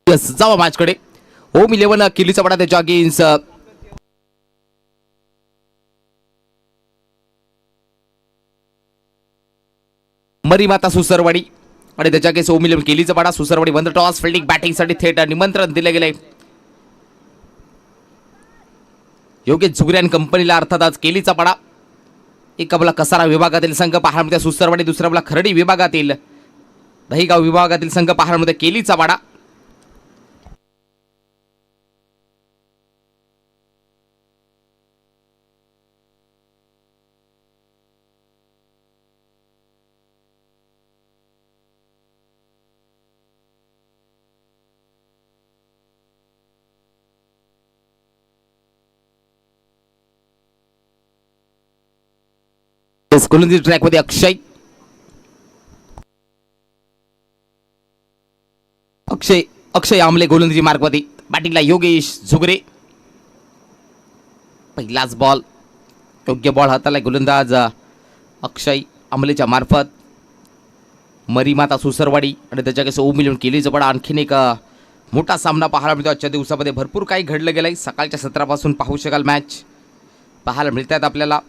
Yes जावा मॅचकडे. Home 11 किलीचा पडा त्याच्या against Marimata Susarwadi आणि त्याच्या अगेन्स्ट होम 11 केलीचा पडा Susarwadi one the toss fielding बॅटिंगसाठी थेट निमंत्रण दिले गेले. योगेश झुगरे आणि कंपनीला अर्थात आज केलीचा पडा. एक आपला कसारा विभागातील संघ पहाडमध्ये सुसरवाडी, दुसरा आपला खर्डी विभागातील दहीगाव विभागातील संघ पहाडमध्ये केलीचा वाडा. गोलंदाजी ट्रॅक मध्ये अक्षय अक्षय अक्षय आमले गोलंदाजी मार्गमध्ये बॅटिंगला योगेश झुगरे. पहिलाच बॉल योग्य बॉल हाताला गोलंदाज अक्षय आमलेच्या मार्फत मरीमाता सुसरवाडी आणि त्याच्याकडे ओम मिळून केलीचा पडा. आणखीन एक मोठा सामना पाहायला मिळतो. आजच्या दिवसामध्ये भरपूर काही घडलं गेलंय. सकाळच्या सत्रापासून पाहू शकाल मॅच पाहायला मिळतात आपल्याला.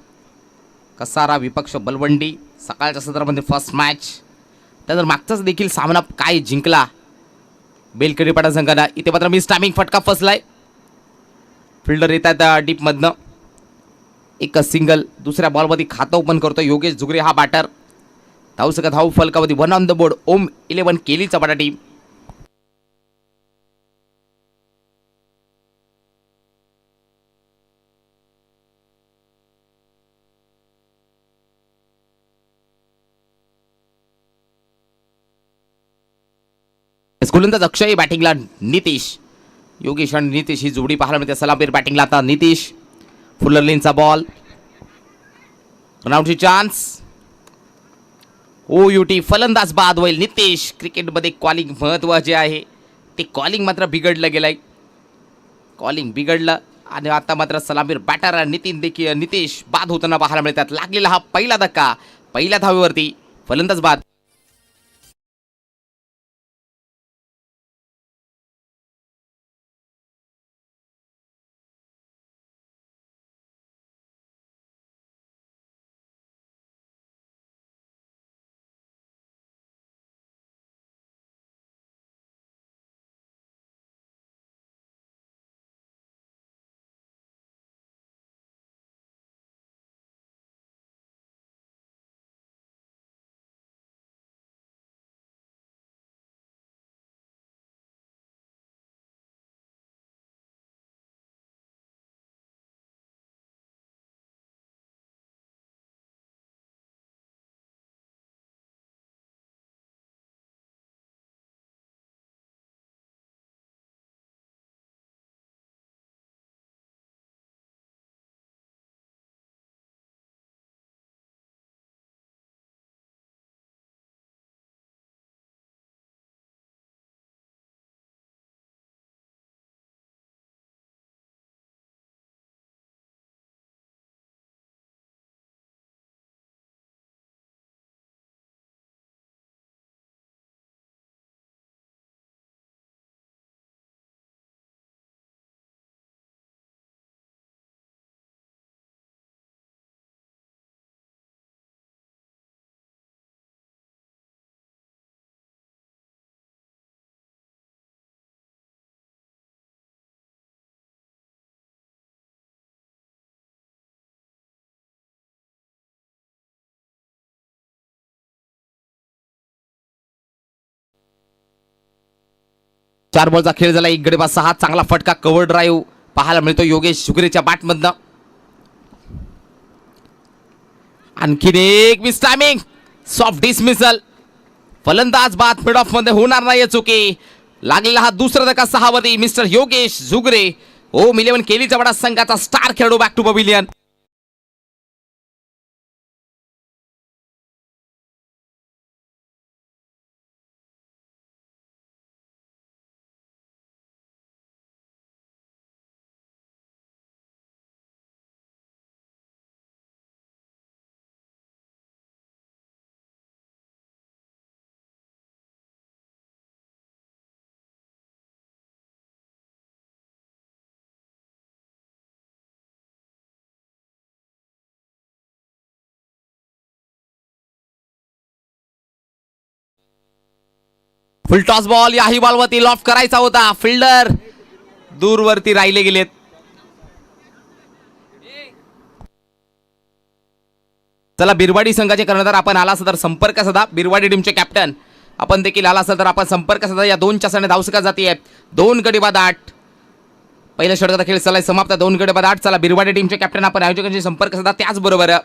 कसारा विपक्ष बलवंडी सकाळच्या सत्रामध्ये फर्स्ट मॅच. त्यानंतर मागचाच देखील सामना काय जिंकला बेलकडीपाडा संघाला. इथे मात्र मिस टायमिंग फटका फसलाय. फिल्डर येतात डीपमधनं. एक सिंगल दुसऱ्या बॉलमध्ये खातं ओपन करतो योगेश झुगरे हा बॅटर. धावू शकत धाव फलकामध्ये वन ऑन द बोर्ड. ओम 11 केलीचा पडा टीम. गोलंदाज अक्षय बॅटिंगला नितीश. योगेश आणि नितीश ही जोडी पाहायला मिळते. सलामीर बॅटिंगला आता नितीश. फुलरलीनचा बॉल रनआउटची चान्स. OUT फलंदाज बाद होईल. नितीश क्रिकेटमध्ये कॉलिंग महत्वाचे आहे. ते कॉलिंग मात्र बिघडलं गेलंय. कॉलिंग बिघडलं आणि आता मात्र सलामीर बॅटर नितीश बाद होताना पाहायला मिळतात. लागलेला हा पहिला धक्का पहिल्या धावेवरती फलंदाज बाद. चार बॉलचा खेळ झाला. एक गडी 6 चांगला फटका कव्हर ड्राईव्ह पाहायला मिळतो योगेश झुगरेच्या बॅटमधनं. आणखीन एक मिस टायमिंग सॉफ्ट डिसमिसल. फलंदाज बाद मिड ऑफ मध्ये होणार नाही चुकी. लागलेला हा दुसरा धक्का 6 वरती मिस्टर योगेश झुगरे. ओम 11 केलीचा वडा संघाचा स्टार खेळाडू back to pavilion. Full toss ball, याही बॉलवरती लॉफ्ट करायचा होता, फिल्डर दूरवरती राहिले गेलेत. चला बिरवाडी संघाचे कर्णधार आपण आला तर संपर्क साधा. बिरवाडी टीमचे कॅप्टन आपण देखील आला तर आपण संपर्क साधा. या 2 चषाने धावसका जाती आहे. 2 गडी बाद 8. पहिल्या षटकाचा खेळ चाललाय समाप्त. 2 गडी बाद 8. चला बिरवाडी टीमचे कॅप्टन आपण आयोजकांशी संपर्क साधा. त्याचबरोबर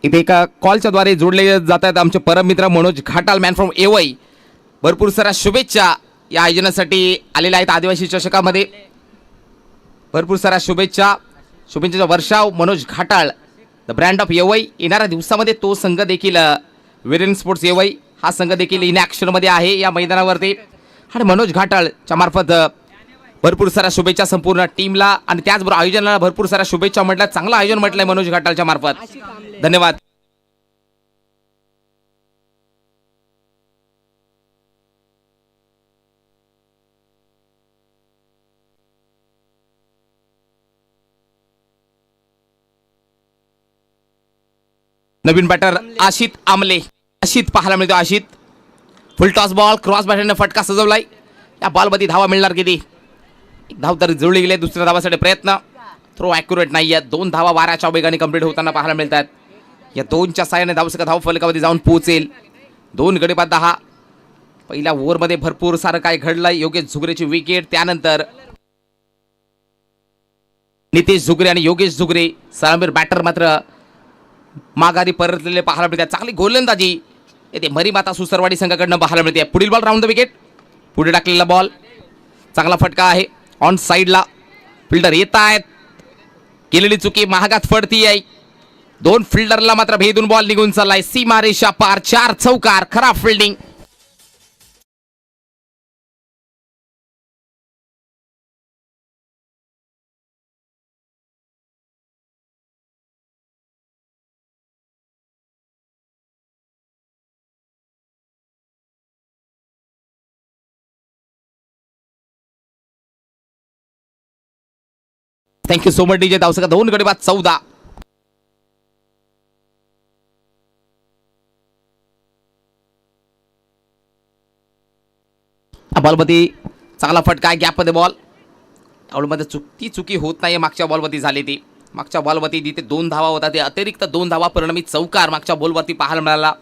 इथे एका कॉलच्या द्वारे जोडले जात आहेत आमचे परम मित्र मनोज घाटाल, मॅन फ्रॉम एवई. भरपूर साऱ्या शुभेच्छा या आयोजनासाठी आलेल्या आहेत. आदिवासी चषकामध्ये भरपूर साऱ्या शुभेच्छाचा वर्षाव. Manoj Ghatal the brand of एवई. येणाऱ्या दिवसामध्ये तो संघ देखील वीरेन स्पोर्ट्स एवई हा संघ देखील इन ॲक्शनमध्ये आहे या मैदानावरती. आणि मनोज घाटाळच्या मार्फत भरपूर साऱ्या शुभेच्छा संपूर्ण टीमला आणि त्याचबरोबर आयोजनाला भरपूर साऱ्या शुभेच्छा म्हटल्या. चांगलं आयोजन म्हटलंय मनोज घाटाळच्या मार्फत. धन्यवाद. नवीन बॅटर आशित आमले. आशित पाहायला मिळतो. आशित फुल टॉस बॉल, क्रॉस बॅटरने फटका सजवलाय. या बॉलमध्ये धावा मिळणार किती? एक धाव तर जुळली गेली. दुसऱ्या धावासाठी प्रयत्न, थ्रो ॲक्युरेट नाही आहे. 2 धावा वाऱ्याच्या वेगाने कंप्लीट होताना पाहायला मिळतात. या 2च्या साहाय्याने धावसका धाव फलकामध्ये जाऊन पोहोचेल. 2 गडी बाद 10. पहिल्या ओव्हरमध्ये भरपूर सारं काय घडलंय. योगेश झुगरेची विकेट, त्यानंतर नितेश झुगरे आणि योगेश झुगरे सलामीर बॅटर मात्र माघारी परतलेले पाहायला मिळतात. चांगली गोलंदाजी येथे मरीमाता सुसरवाडी संघाकडनं पाहायला मिळते. पुढील बॉल राऊंड द विकेट. पुढे टाकलेला बॉल, चांगला फटका आहे ऑन साईडला. फिल्डर येत आहेत. केलेली चुकी महागात पडती आहे. 2 फिल्डरला मात्र भेदून बॉल निघून चाललाय. सीमारेषा पार. 4 चौकार. खराब fielding. Thank you so much DJ. धावसका 2 गडी बाद 14. बॉलमध्ये चांगला फटका आहे. गॅपमध्ये बॉल. त्यामध्ये ती चुकी होत नाही. मागच्या बॉलवरती झाली ती. मागच्या बॉलवरती तिथे 2 धावा होता. ते अतिरिक्त 2 धावा परिणामी चौकार मागच्या बॉलवरती पाहायला मिळाला.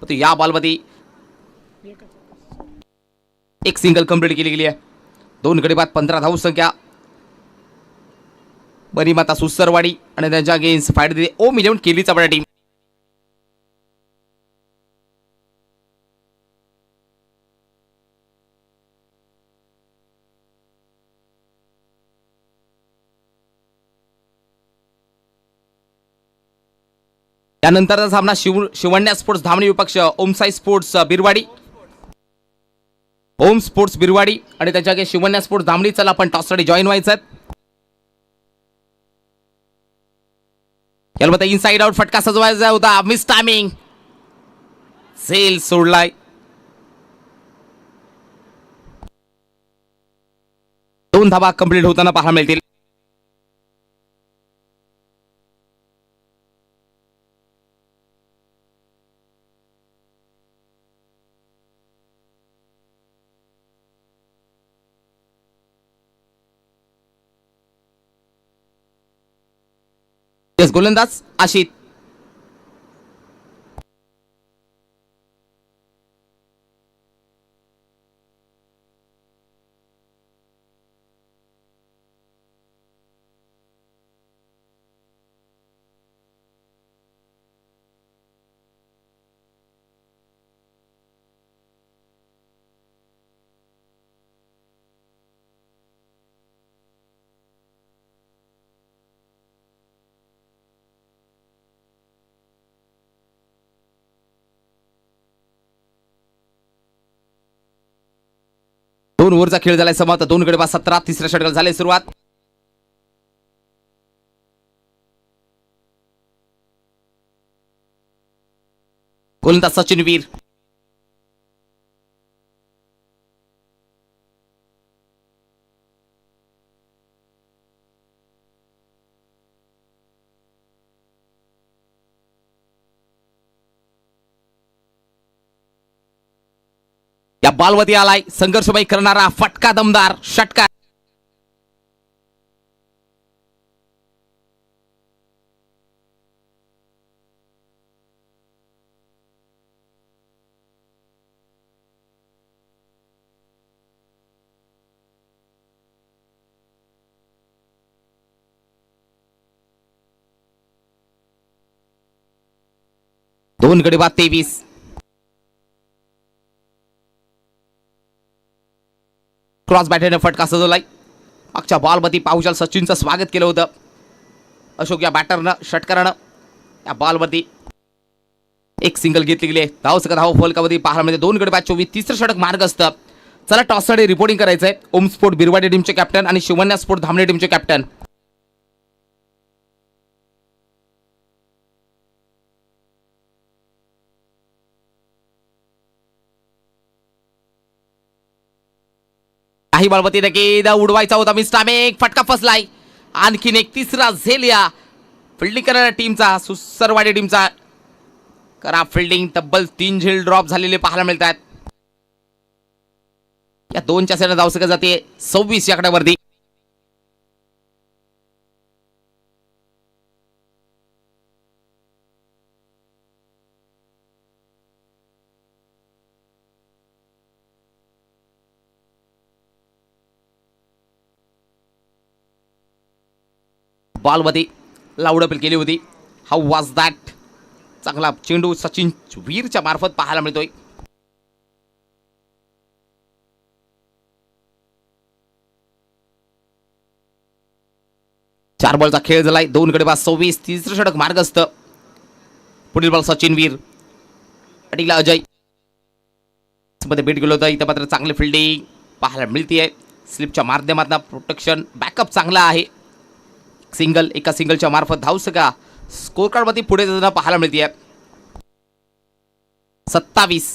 पण या बॉलवरती एक सिंगल कंप्लीट केली गेली आहे. 2 गडी बाद 15 धावसंख्या. मरीमाता सुसरवाडी आणि त्यांच्या अगेन्स्ट फाईट देते ओम 11 केलीचा बडा टीम. त्यानंतरचा सामना शिवण्या स्पोर्ट्स धामणी विपक्ष ओमसाई स्पोर्ट्स बिरवाडी. ओम स्पोर्ट्स बिरवाडी आणि त्याच्या अगेन्स्ट शिवण्या स्पोर्ट्स धामणी. चला आपण टॉससाठी जॉईन व्हायचं. याला इनसाइड आउट फटका सजवायचा होता. Miss timing. सेल सोडलाय. 2 धावा कंप्लीट होताना पाहायला मिळतील. गोलंदाज आशित. दोन ओव्हरचा खेळ झालाय समाप्त. 2 गडी बाद 17. तिसऱ्या षटकाला झाले सुरुवात. गोलंदाज सचिन वीर. या बॉलवरती आलाय संघर्षमय करणारा फटका दमदार षटकार. दोन गडी बाद 23. क्रॉस बॅटरने फटका सजवलाय. मागच्या बॉलवरती पाहुशाल सचिनचं स्वागत केलं होतं. अशोक या बॅटरनं षटकारानं या बॉलवरती एक सिंगल घेतली गेली. धाव फलकावरती पाहायला मिळते. दोन गडी बाद 24. तिसरं षटक मार्ग असतं. चला टॉससाठी रिपोर्टिंग करायचंय. ओम स्पोर्ट बिरवाडी टीमचे कॅप्टन आणि शिवन्या स्पोर्ट धामणे टीमचे कॅप्टन. काही बॉलवरती नक्की उडवायचा होता मिस्टामेक. फटका फसलाय. आणखीन एक तिसरा झेल या फिल्डिंग करणाऱ्या टीमचा सुसरवाडी टीमचा. करा फिल्डिंग. तब्बल 3 झेल ड्रॉप झालेले पाहायला मिळतात. या दोनच्या सेना धाव सकत जाते 26 या आकड्यावरती. बॉलवरती लाऊड अपील केली होती. How was that. चांगला चेंडू सचिन वीरच्या मार्फत पाहायला मिळतोय. चार बॉलचा खेळ झालाय. दोन गडी बाद 26. तिसरं षटक मार्गस्थ. पुढील बॉल सचिन वीर. अटीला अजय मध्ये भेट गेलो होतं. इथं मात्र चांगली फिल्डिंग पाहायला मिळतीये. स्लिपच्या माध्यमातून प्रोटेक्शन बॅकअप चांगला आहे. सिंगल एका सिंगलच्या मार्फत धावसका स्कोर कार्ड मध्ये पुढे जाताना पाहायला मिळते. 27.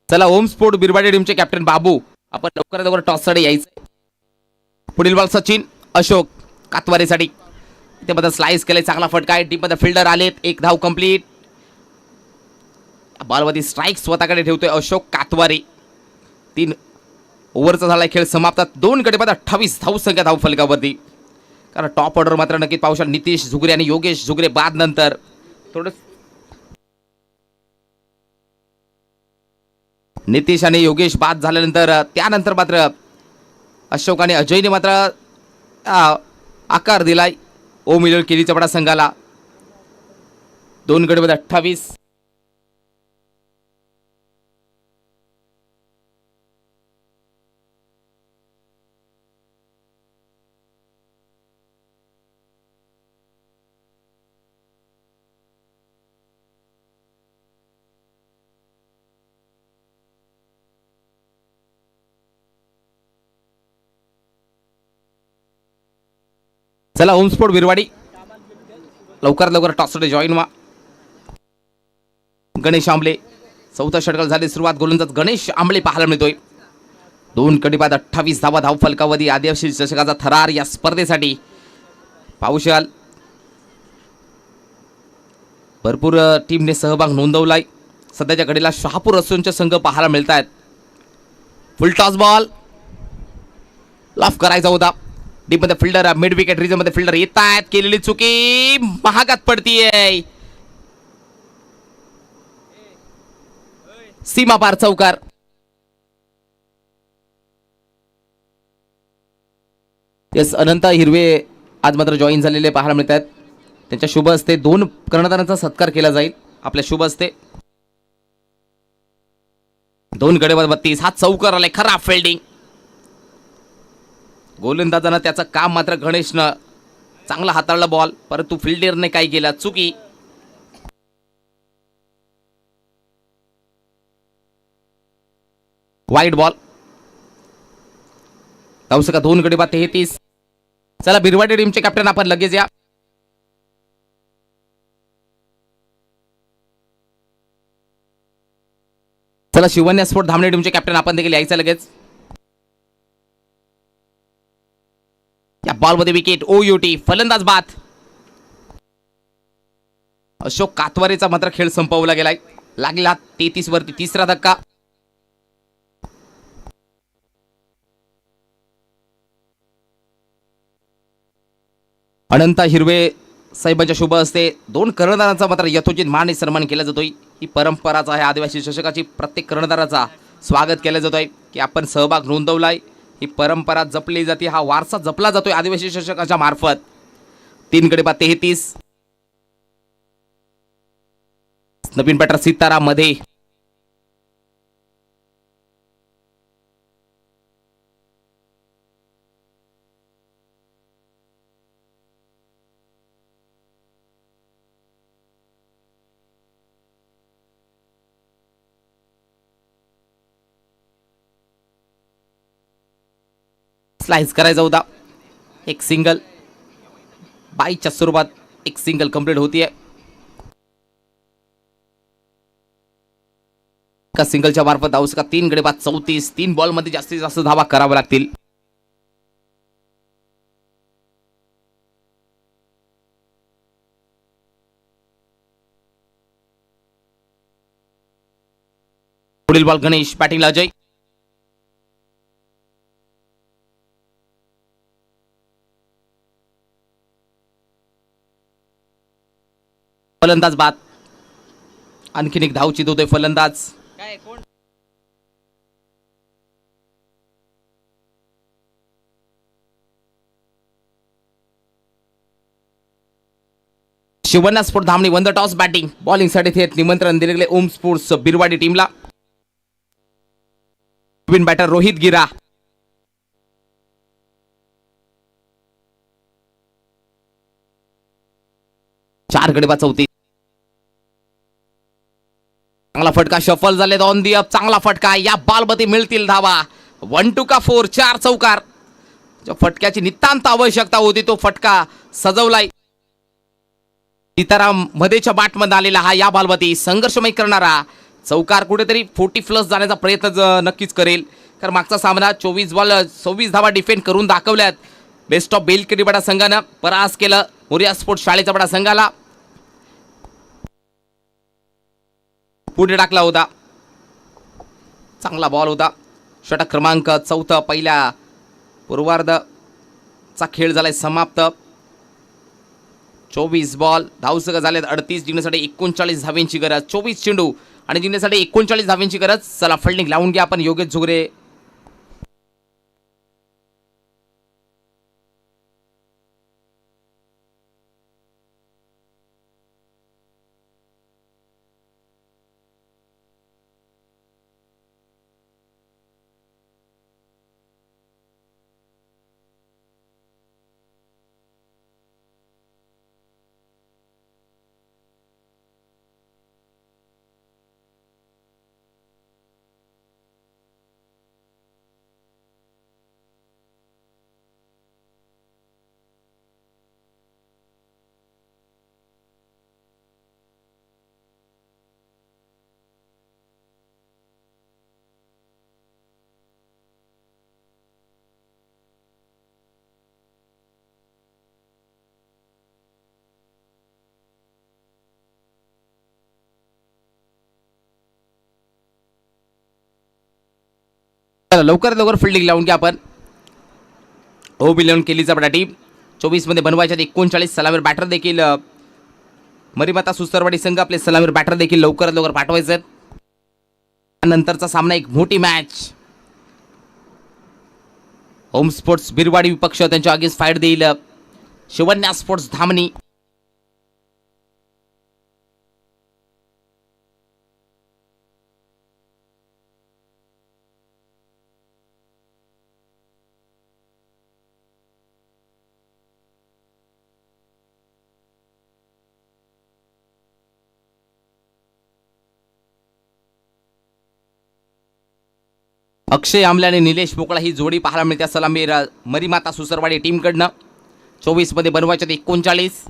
चला ओम स्पोर्ट बिरवाडी टीमचे कॅप्टन बाबू आपण लवकरात लवकर टॉससाठी यायचं. पुढील बॉल सचिन अशोक कातवारेसाठी. इथे मध्ये स्लाइस केले. चांगला फटका आहे. टीम मध्ये फिल्डर आलेत. एक धाव कंप्लीट. बॉलवरती स्ट्राईक स्वतःकडे ठेवतोय अशोक कातवारे. 3 ओव्हरचा झाला खेळ समाप्त. 2 गडी बाद 28 धाव संख्या धाव फलकावरती. कारण टॉप ऑर्डर मात्र नक्कीच पाहू शकता. नितीश झुगरे आणि योगेश झुगरे बाद नंतर थोडं नितीश आणि योगेश बाद झाल्यानंतर त्यानंतर मात्र अशोक आणि अजयने मात्र आकार दिलाय ओम मिलन केली चपडा संघाला. 2 गडी बाद 28. चला ओम स्पोर्ट बिरवाडी लवकरात लवकर टॉससाठी जॉईन व्हा. गणेश आंबले चौथा षटकाला झाली सुरुवात. गोलंदाज गणेश आंबले पाहायला मिळतोय. 2 गडी बाद 28 धावा धाव फलकावधी. आदिवासी चषकाचा थरार या स्पर्धेसाठी पाहू शकाल. भरपूर टीमने सहभाग नोंदवलाय. सध्याच्या घडीला शहापूर असोंचे संघ पाहायला मिळत आहेत. फुल टॉस बॉल लाफ करायचा होता. डीप मध्ये फिल्डर मिड विकेट रिजन मध्ये फिल्डर येत आहेत. केलेली चुकी महागात पडतीये. सीमा पार चौकार. यस अनंत हिरवे आज मात्र जॉईन झालेले पाहायला मिळतात. त्यांच्या शुभ हस्ते 2 कर्णधारांचा सत्कार केला जाईल. आपल्या शुभ हस्ते 2 गडी बाद 32. हा चौकार आलाय. खराब फिल्डिंग. गोलंदाजानं त्याचं काम मात्र गणेशनं चांगला हाताळला बॉल. परंतु फिल्डरने काय केलं चुकी. Wide ball. धावसका 2 गडी बाद 33. चला बिरवाडी टीमचे कॅप्टन आपण लगेच या. चला शिवन्या स्पोर्ट धामणे टीमचे कॅप्टन आपण देखील यायचं लगेच. या बॉलमध्ये विकेट. OUT फलंदाज बाद. अशोक कातवारेचा मात्र खेळ संपवला गेलाय. लागला 33 वरती तिसरा धक्का. अनंत हिरवे साहेबांच्या शुभ हस्ते 2 कर्णधारांचा मात्र यथोचित मान सन्मान केला जातोय. ही परंपराच आहे आदिवासी चषकाची. प्रत्येक कर्णधाराचा स्वागत केलं जातोय की आपण सहभाग नोंदवलाय. ही परंपरा जपली जाते, हा वारसा जपला जातोय आदिवासी चषकाच्या मार्फत. 3 गडी बाद 33. नवीन बॅटर सीताराम मध्ये स्लाइस करायचा होता. एक सिंगल बाईच्या स्वरूपात एक सिंगल कंप्लीट होतीये. एका सिंगलच्या मार्फत धावस का 3 गडी बाद 34. 3 बॉल मध्ये जास्तीत जास्त धावा कराव्या लागतील. पुढील बॉल गणेश, बॅटिंगला अजय. फलंदाज बाद. आणखीन एक धाव चितवतोय फलंदाज. Shivanna sport Dhamani won the toss batting. Bowling साठी थेट निमंत्रण दिले गेले ओम स्पोर्ट्स बिरवाडी टीमला. नवीन बॅटर रोहित गिरा. चार गडी बाद 34. चांगला फटका शफल झाले ऑन दी अप. चांगला फटका. या बॉलमध्ये मिळतील धावा. 1 2 का 4. 4 चौकार. फटक्याची नितांत आवश्यकता होती, तो फटका सजवलाय. सीताराम मध्येच्या बॅटमध्ये आलेला हा या बॉलवरती संघर्षमय करणारा चौकार. कुठेतरी 40 प्लस जाण्याचा प्रयत्न नक्कीच करेल, कारण मागचा सामना 24 बॉल 26 धावा डिफेंड करून दाखवल्यात. बेस्ट ऑफ बेलकडी बडा संघानं परास केलं मोरिया स्पोर्ट्स शाळेचा बडा संघाला. पुढे टाकला होता. चांगला बॉल होता. षटक क्रमांक 4 पहिल्या पूर्वार्धचा खेळ झालाय समाप्त. 24 बॉल धावसक झालेत 38. जिंकण्यासाठी 39 धावांची गरज. 24 चेंडू आणि जिंकण्यासाठी 39 धावांची गरज. चला फिल्डिंग लावून घ्या आपण योगेश झुगरे. लवकर लवकर फिल्डिंग लावून घ्या आपण. ओ बिलियन केलीचा बडा टीम 24 मध्ये बनवायच्या 39 सलामीर बॅटर देखील मरीमाता सुस्तरवाडी संघ आपले सलामीर बॅटर देखील लवकरात लवकर पाठवायचे. नंतरचा सामना एक मोठी मॅच. होम स्पोर्ट्स बिरवाडी विपक्ष त्यांच्या अगेन्स्ट फाईट देईल शिवण्या स्पोर्ट्स धामणी. अक्षय आमले आणि निलेश मोकळा ही जोडी पाहायला मिळते सलामीर मरीमाता सुसरवाडी टीमकडनं. 24 मध्ये बनवायच्यात 39.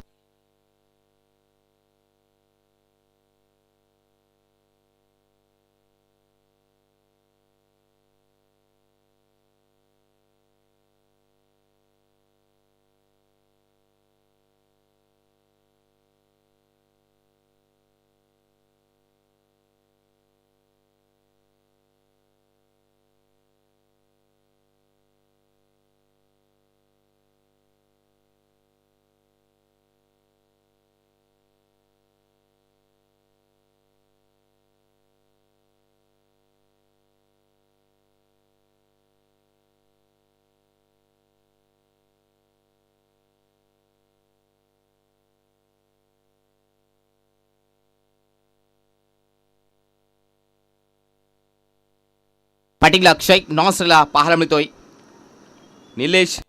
बॅटिंगला अक्षय नॉसला पाहायला मिळतोय. निलेश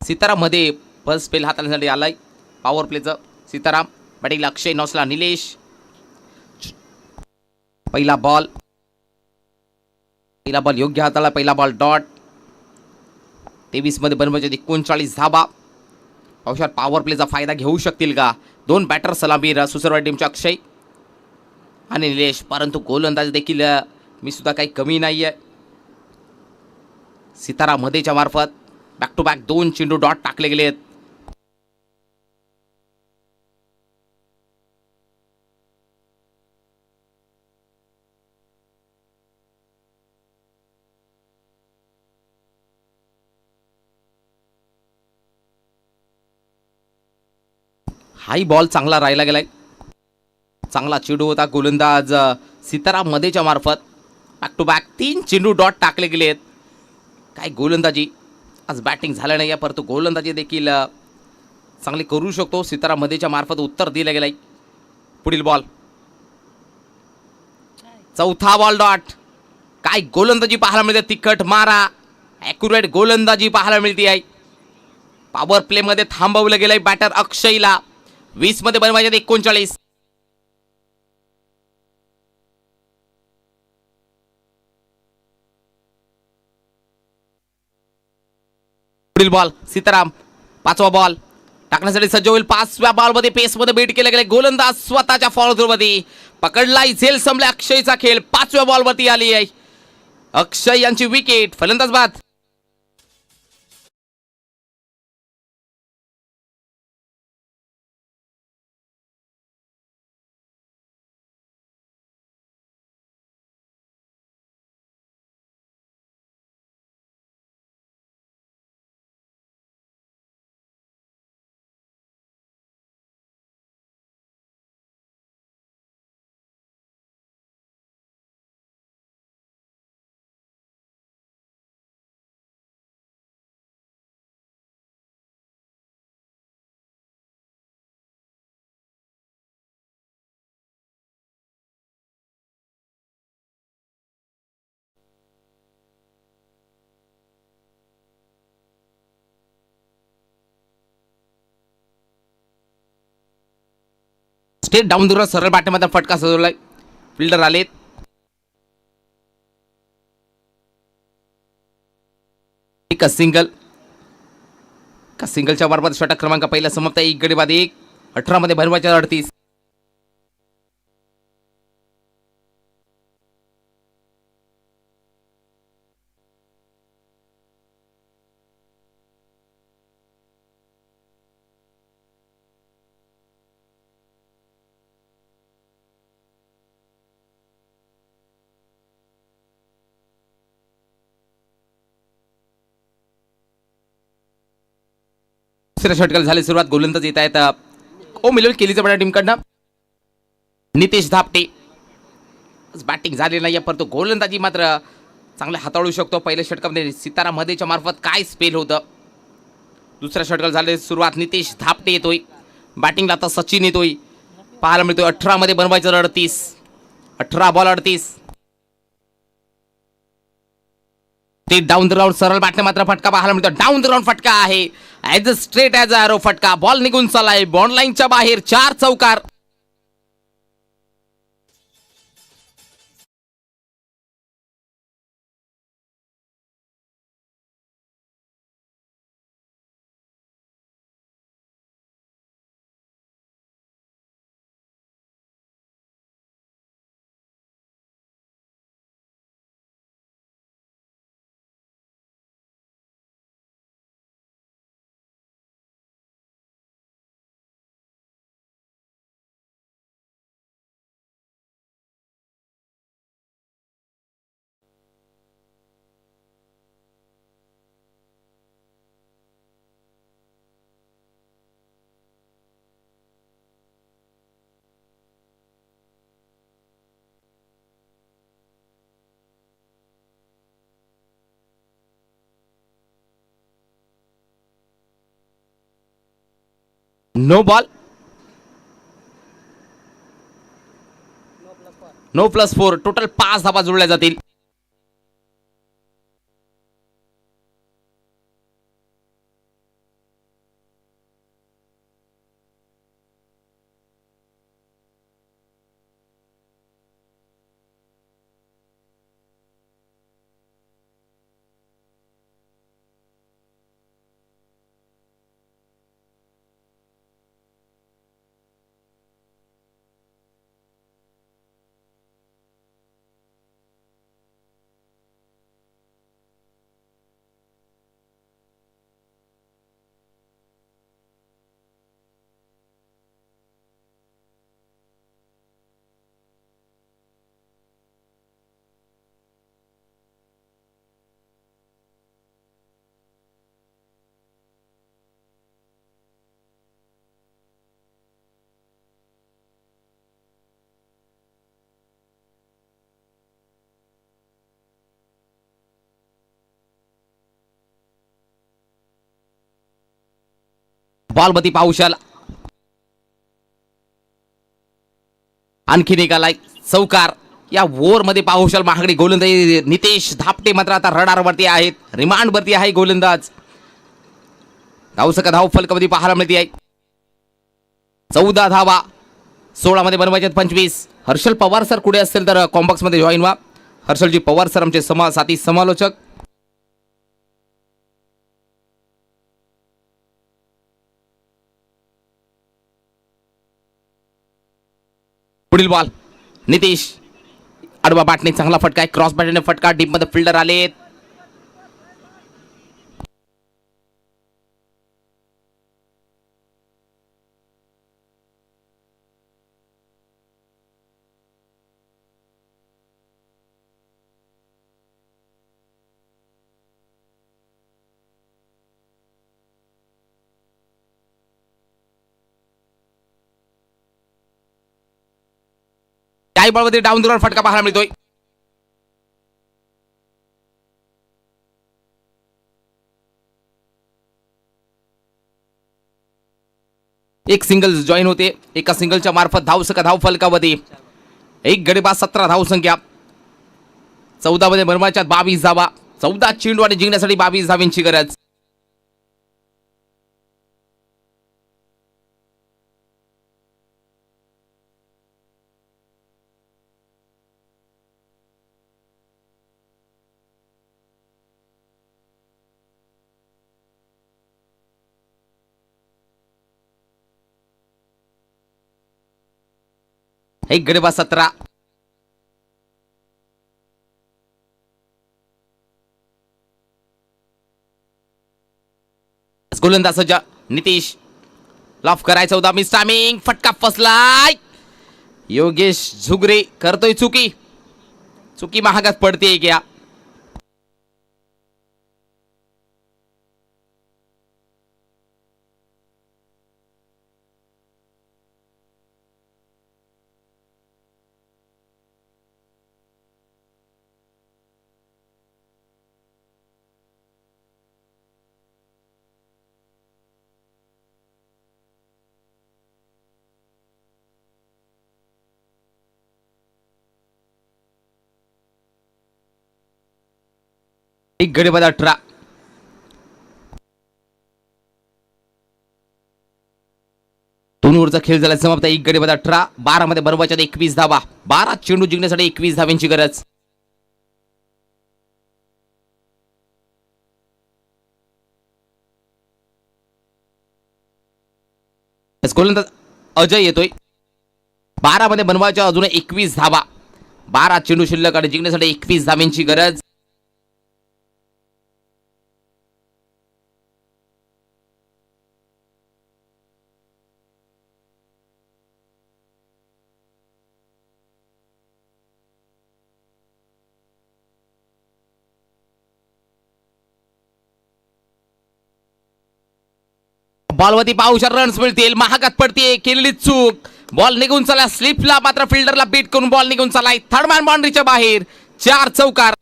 सीताराम मध्ये फर्स्ट स्पेल हाताळण्यासाठी आलाय. पॉवर प्लेचं सीताराम. बॅटिंगला अक्षय नॉसला निलेश. पहिला बॉल योग्य हाताला. पहिला बॉल डॉट. 23 मध्ये बनवायचे 39 धाबा. औषध पॉवर प्लेचा फायदा घेऊ शकतील का? 2 बॅटर सलामीर सुसरवाडी टीमचे अक्षय आणि निलेश. परंतु गोलंदाज देखील मी सुद्धा काही कमी नाही आहे. सीताराम मध्येच्या मार्फत बॅक टू बॅक 2 चेंडू डॉट टाकले गेले आहेत. हाही बॉल चांगला राहिला गेलाय. चांगला चेंडू होता. गोलंदाज सीताराम मध्येच्या मार्फत बॅक टू बॅक 3 चेंडू डॉट टाकले गेले आहेत. काय गोलंदाजी आज बॅटिंग झालं नाही आहे, परंतु गोलंदाजी देखील चांगली करू शकतो. सीताराम मध्येच्या मार्फत उत्तर दिलं गेलंय. पुढील बॉल चौथा बॉल डॉट. काय गोलंदाजी पाहायला मिळते. तिखट मारा ॲक्युरेट गोलंदाजी पाहायला मिळते आहे. पॉवर प्ले मध्ये थांबवलं गेलंय बॅटर अक्षयला. 20 मध्ये बनवायचे 39. पुढील बॉल सीताराम. 5वा बॉल टाकण्यासाठी सज्ज होईल. 5व्या बॉलमध्ये पेसमध्ये बेट केले गेले. गोलंदाज स्वतःच्या फॉलो थ्रू मध्ये पकडला. झेल संपला अक्षयचा खेळ. 5व्या बॉलवरती आली आहे. अक्षय यांची विकेट. फलंदाज बाद. स्टेट डाऊन दूर सरळ बॅटमध्ये फटका सजवलाय. फिल्डर आलेत. एक सिंगल. सिंगलच्या मार्फत षटक क्रमांक पहिला समाप्त. 1 गडी बाद 1. 18 मध्ये भरवायचे 38. दुसऱ्या षटकाला झाली सुरुवात. गोलंदाज येत आहेत ओ मिळून केलीचं बडा टीमकडनं. नितेश धापटे. बॅटिंग झाली नाही परंतु गोलंदाजी मात्र चांगले हाताळू शकतो. पहिल्या षटकामध्ये सीताराम मध्येच्या मार्फत काय स्पेल होतं. दुसऱ्या षटकाला झाली सुरुवात. नितेश धापटे येतोय बॅटिंगला. आता सचिन येतोय पाहायला मिळतोय. 18 मध्ये बनवायचं 38. 18 बॉल 38. ते डाऊन द राऊंड सरळ बॅटने मात्र फटका पाहायला मिळतो. डाऊन द राऊंड फटका आहे. As a straight as an arrow फटका. बॉल निघून चाललाय बॉन्ड लाईनच्या बाहेर. 4 चौकार. No ball, no plus 4. Total 5 धावा जोडल्या जातील. बॉलवरती पाहू शाल, आणखीन एक आलाय चौकार. या ओव्हरमध्ये पाहू शाल महागडी गोलंदाजी नितेश धापटे मात्र आता रडारवरती आहेत, रिमांडवरती आहे गोलंदाज. धावसका धाव फलकामध्ये पाहायला मिळते आहे. 14 धावा, 16 मध्ये बनवायचे 25. हर्षल पवार सर कुठे असतील तर कॉम्बॉक्स मध्ये जॉईन व्हा. हर्षलजी पवार सर आमचे साथी समालोचक. पुढील बॉल नितेश, आडवा बॅटने चांगला फटका आहे, क्रॉस बॅटने फटका, डीप मध्ये फिल्डर आलेत. काही बॉलमध्ये डाऊन द फटका पाहायला मिळतोय. एक सिंगल जॉईन होते, एका सिंगलच्या मार्फत धावसका धाव फलकामध्ये एक गडी बाद 17 धाव संख्या. 14 मध्ये बर्माच्या 22 धावा, 14 चेंडू आणि जिंकण्यासाठी 22 धावांची गरज. एक गडी बाद 17. गोलंदाज सज्ज नितेश, लॉफ करायचा होता, मिस टायमिंग, फटका फसलाय. योगेश झुगरे करतोय चुकी, चुकी महागात पडते क्या. एक गडी बाद 18. दोन ओव्हरचा खेळ झाला समाप्त. एक गडी बाद 18. 12 मध्ये बरोबरच्या 21 धावा, 12 चेंडू जिंकण्यासाठी 21 धावांची गरज. गोलंदाज अजय येतोय. 12 मध्ये बनवायच्या अजून 21 धावा, 12 चेंडू शिल्लक आणि जिंकण्यासाठी 21 धावांची गरज. बॉलवरती पाऊशा रन्स मिळतील, महागात पडते केलेली चूक. बॉल निघून चला स्लिपला, मात्र फिल्डरला बीट करून बॉल निघून चलाय. थर्ड मॅन बाउंड्रीच्या बाहेर. 4 चौकार.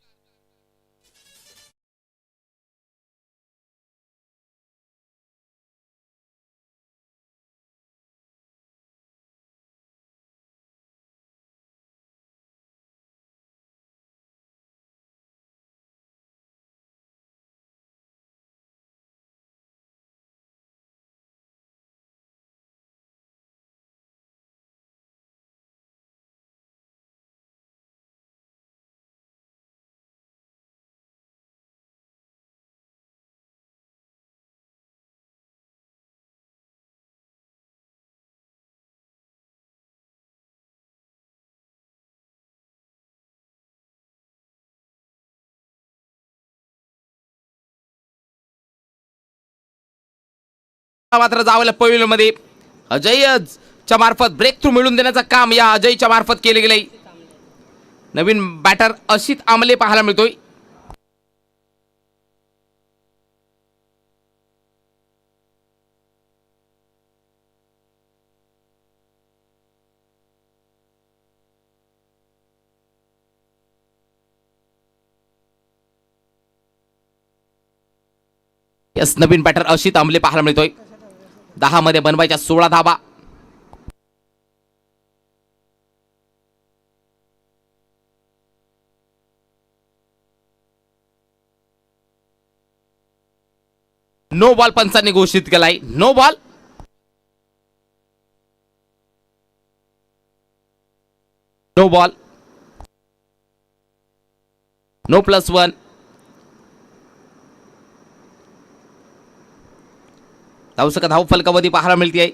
मात्र जावलं पहिल्यामध्ये अजयच्या मार्फत ब्रेक थ्रू मिळवून देण्याचं काम या अजयच्या मार्फत केले गेले. नवीन बॅटर अशित आमले पाहायला मिळतोय. यस, नवीन बॅटर अशित आमले पाहायला मिळतोय. 10 मध्ये बनवायच्या 16 धावा. नो बॉल पंचांनी घोषित केलाय. No ball. No ball. No +1. धावसका धाव फलकावधी पाहायला मिळते आहे.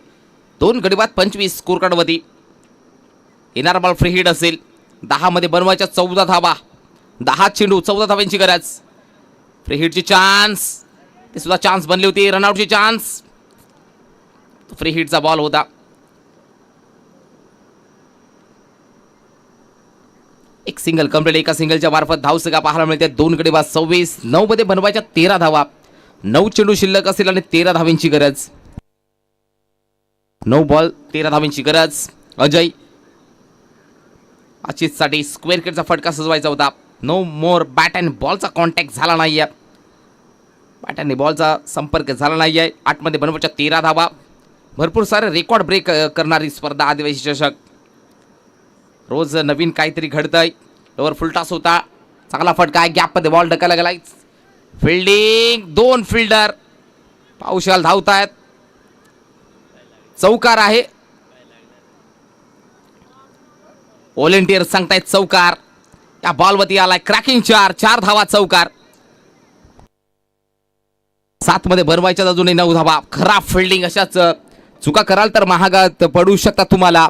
2 गडी बाद 25 स्कोर कार्डवधी. येणारा बॉल फ्री हिट असेल. 10 मध्ये बनवायच्या 14 धावा. 10 चेंडू 14 धावांची गरज. फ्री हिटची चान्स, ते सुद्धा चान्स बनली होती. रनआउटची चान्स. फ्री हिटचा बॉल होता. एक सिंगल कंप्लीट. एका सिंगलच्या मार्फत धावसका पाहायला मिळते. 2 गडी बाद 26. 9 मध्ये बनवायच्या 13 धावा. 9 चेंडू शिल्लक असेल आणि 13 धावांची गरज. 9 बॉल 13 धावांची गरज. अजय अचितसाठी स्क्वेअर केटचा फटका सजवायचा होता. No more. बॅट अँड बॉलचा कॉन्टॅक्ट झाला नाही आहे. बॅट अँड बॉलचा संपर्क झाला नाही आहे. 8 मध्ये बनवायच्या 13 धावा. भरपूर सारे रेकॉर्ड ब्रेक करणारी स्पर्धा आदिवासी चषक. रोज नवीन काहीतरी घडतंय. लोवर फुलटास होता. चांगला फटका आहे. गॅपमध्ये बॉल ढकलला गेलाय. फिल्डिंग. 2 फिल्डर पाऊशाल धावतायत. चौकार आहे. व्हॉलेंटियर सांगतायत चौकार. या बॉलवरती आलाय क्रॅकिंग 4 धावा. चौकार. 7 मध्ये बनवायच्या अजूनही 9 धावा. खराब फिल्डिंग. अशाच चुका कराल तर महागात पडू शकतात तुम्हाला.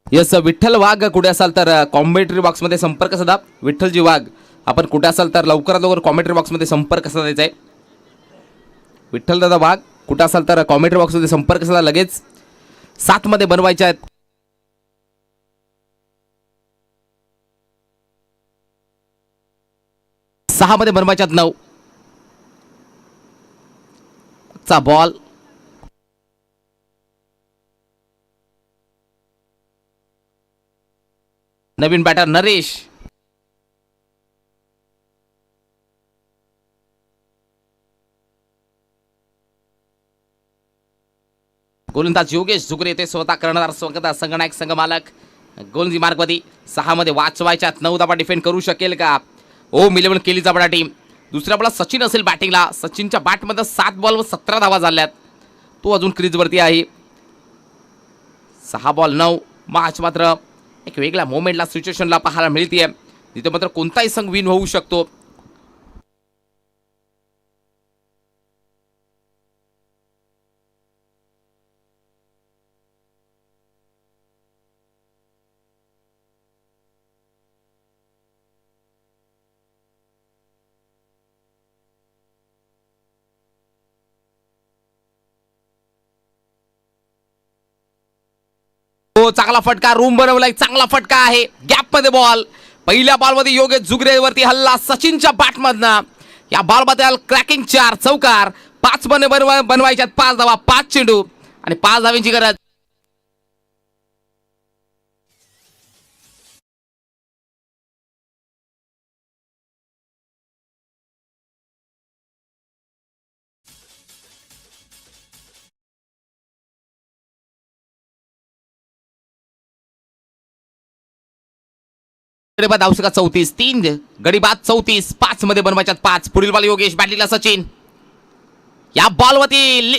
यस, विठ्ठल वाघ कुठे असाल तर कॉमेंट्री बॉक्समध्ये संपर्क साधा. विठ्ठलजी वाघ, आपण कुठे असाल तर लवकरात लवकर कॉमेंट्री बॉक्समध्ये संपर्क साधायचा आहे. विठ्ठल दादा वाघ कुठे असाल तर कॉमेंट्री बॉक्समध्ये संपर्क साधा लगेच. 7 मध्ये बनवायच्या आहेत. 6 मध्ये बनवायच्या 9 चा बॉल. नवीन बॅटर नरेश. गोलंदाज योगेश झुगरे येथे स्वतः करणार स्वागत. संघनायक संघमालक गोलंदाजी मार्गवधी. 6 मध्ये वाचवायच्यात. 9 धावा डिफेंड करू शकेल का ओम 11 केलीचा बडा टीम. दुसऱ्या बॉलला सचिन असेल बॅटिंगला. सचिनच्या बॅटमध्ये 7 बॉलवर 17 धावा झाल्यात. तो अजून क्रीजवरती आहे. 6 बॉल 9. मॅच मात्र एक वेगळ्या मोमेंटला सिच्युएशनला पाहायला मिळते. जिथे मात्र कोणताही संघ विन होऊ शकतो. चांगला फटका. रूम बनवलाय. चांगला फटका आहे. गॅप मध्ये बॉल. पहिल्या बॉलमध्ये योगेश झुगरेवरती हल्ला सचिनच्या बॅटमधनं. या बॉलबद्दल क्रॅकिंग 4 चौकार. 5 मध्ये बनवायच्यात 5 धावा. 5 चेंडू आणि 5 धावांची गरज. धावसका 34. 3 गडी बाद 34. 5 मध्ये बनवायच्यात 5. पुढील बॉल योगेश. बॅटिंगला सचिन. या बॉलवरती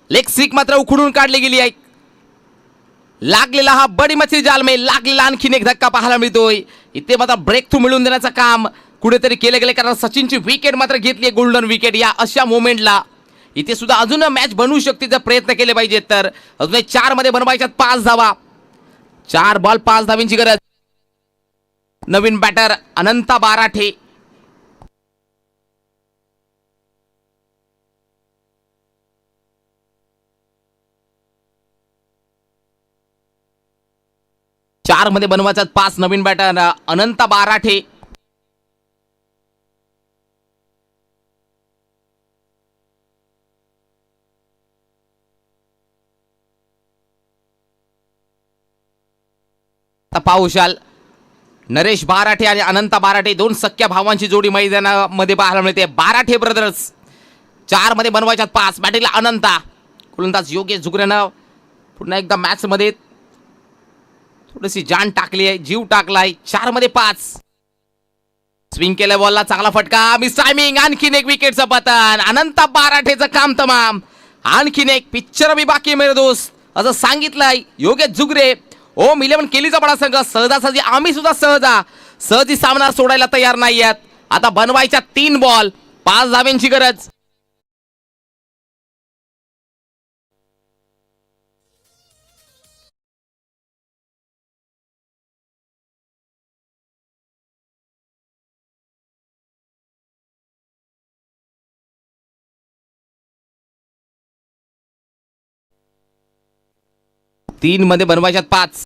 लेग स्ट्रिक मात्र उखडून काढली गेली आहे. लागलेला हा बडी मछली जाल में लागलेला आणखीन एक धक्का पाहायला मिळतोय. इथे मात्र ब्रेक थ्रू मिळवून देण्याचं काम कुठेतरी केले गेले, कारण सचिनची विकेट मात्र घेतली गोल्डन विकेट. या अशा मोमेंटला इथे सुद्धा अजून मॅच बनवू शकते जर प्रयत्न केले पाहिजेत तर. अजून 4 मध्ये बनवायच्यात 5 धावा. 4 बॉल 5 धावांची गरज. नवीन बॅटर अनंता बाराठे. चार मध्ये बनवायच्यात 5. नवीन बॅटर अनंता बाराठे. पाहुशाल नरेश बाराठे आणि अनंता बाराठे, दोन सख्या भावांची जोडी मैदानामध्ये पाहायला मिळते. बाराठे ब्रदर्स. 4 मध्ये बनवायच्यात 5. बॅटिंगला अनंता. गोलंदाज योगेश झुगरेनं पुन्हा एकदा मॅच मध्ये थोडीशी जान टाकली आहे, जीव टाकलाय. 4 मध्ये 5. स्विंग केल्या बॉलला चांगला फटका, मिस टायमिंग. आणखीन एक विकेटचं पतन. अनंता बाराठेचं काम तमाम. आणखीन एक पिक्चर भी बाकी मेरे दोस्त असं सांगितलंय योगेश झुगरे. ओम 11 केलीचा बडा संघ सहजासहजी आम्ही सुद्धा सहजी सामना सोडायला तयार नाही आहेत. आता बनवायच्या 3 बॉल 5 धाव्यांची गरज. तीन मध्ये बनवायच्यात 5.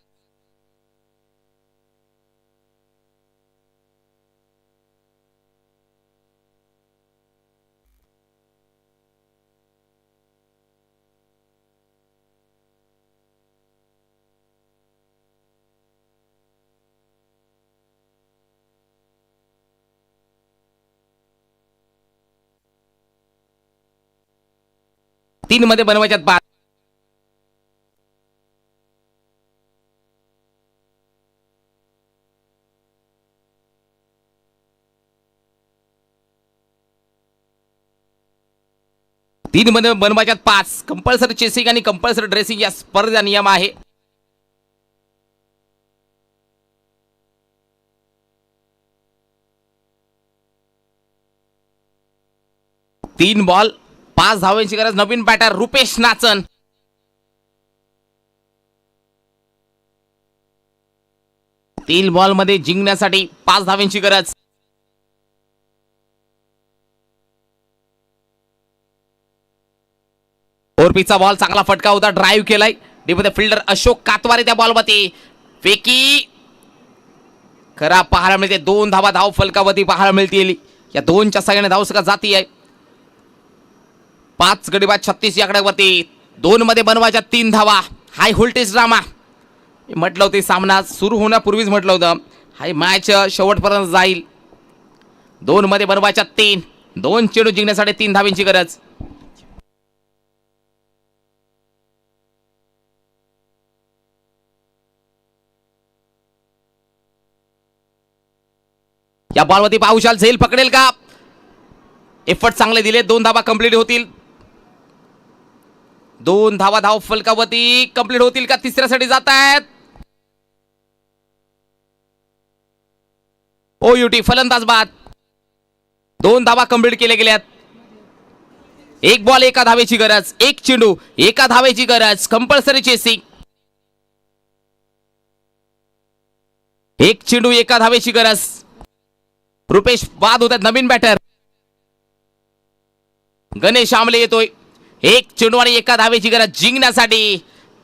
तीन मध्ये बनवायच्यात 5. तीन मध्ये बनवायच्यात 5. कंपल्सरी चेसिंग आणि कंपल्सरी ड्रेसिंग या स्पर्धा नियम आहे. तीन बॉल 5 धावांची गरज. नवीन बॅटर रुपेश नाचन. तीन बॉल मध्ये जिंकण्यासाठी 5 धावांची गरज. ओरपीचा बॉल चांगला फटका होता, ड्राईव्ह केलाय. डीमध्ये फिल्डर अशोक कातवारे त्या बॉलवरती फेकी खरा पाहायला मिळते. 2 धावा धाव फलकावरती पाहायला मिळतील. या 2च्या सगळ्यांना धावसका जाती आहे. 5 गडी बाद 36 या आकड्यावरती. 2 मध्ये बनवायच्या 3 धावा. हाय व्होल्टेज ड्रामा म्हटलं होतं. सामना सुरू होण्यापूर्वीच म्हटलं होतं हाय मॅच शेवटपर्यंत जाईल. 2 मध्ये बनवायच्या 3. 2 चेंडू जिंकण्यासाठी 3 धावांची गरज. या बॉलवरती पाहुशाल झेल पकडेल का. एफर्ट चांगले दिले. 2 धावा कंप्लीट होतील. 2 धावा धाव फलकावरती कंप्लीट होतील का. तिसऱ्यासाठी जात आहेत. ओयूटी फलंदाज बाद. 2 धावा कंप्लीट केले गेल्यात. 1 बॉल 1 धावेची गरज. 1 चेंडू 1 धावेची गरज. Compulsory chasing. 1 चेंडू 1 धावेची गरज. रुपेश बाद होतात. नवीन बॅटर गणेश आमले येतोय. 1 चेंडू आणि 1 धावेची गरज जिंकण्यासाठी.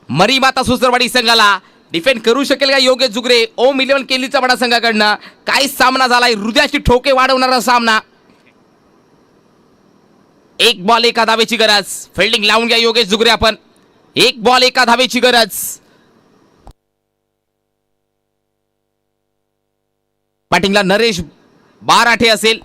मरीमाता सुसरवाडी संघाला डिफेंड करू शकेल का योगेश झुगरे. ओम 11 केलीचा बडा संघाकडनं काय सामना झालाय. हृदयाची ठोके वाढवणारा सामना. 1 बॉल 1 धावेची गरज. फिल्डिंग लावून घ्या योगेश झुगरे आपण. 1 बॉल 1 धावेची गरज. बॅटिंगला नरेश बाराठे असेल.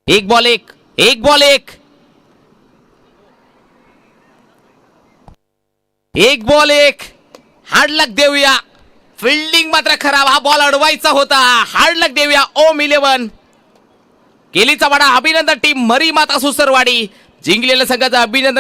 एक बॉल एक, एक बॉल एक, एक बॉल एक. हार्ड लक देऊया. फिल्डिंग मात्र खराब. हा बॉल अडवायचा होता. हार्ड लक देऊया. ओम 11 केलीचा वाडा. अभिनंदन टीम मरी माता सुसरवाडी. जिंकलेल्या संघाचं अभिनंदन.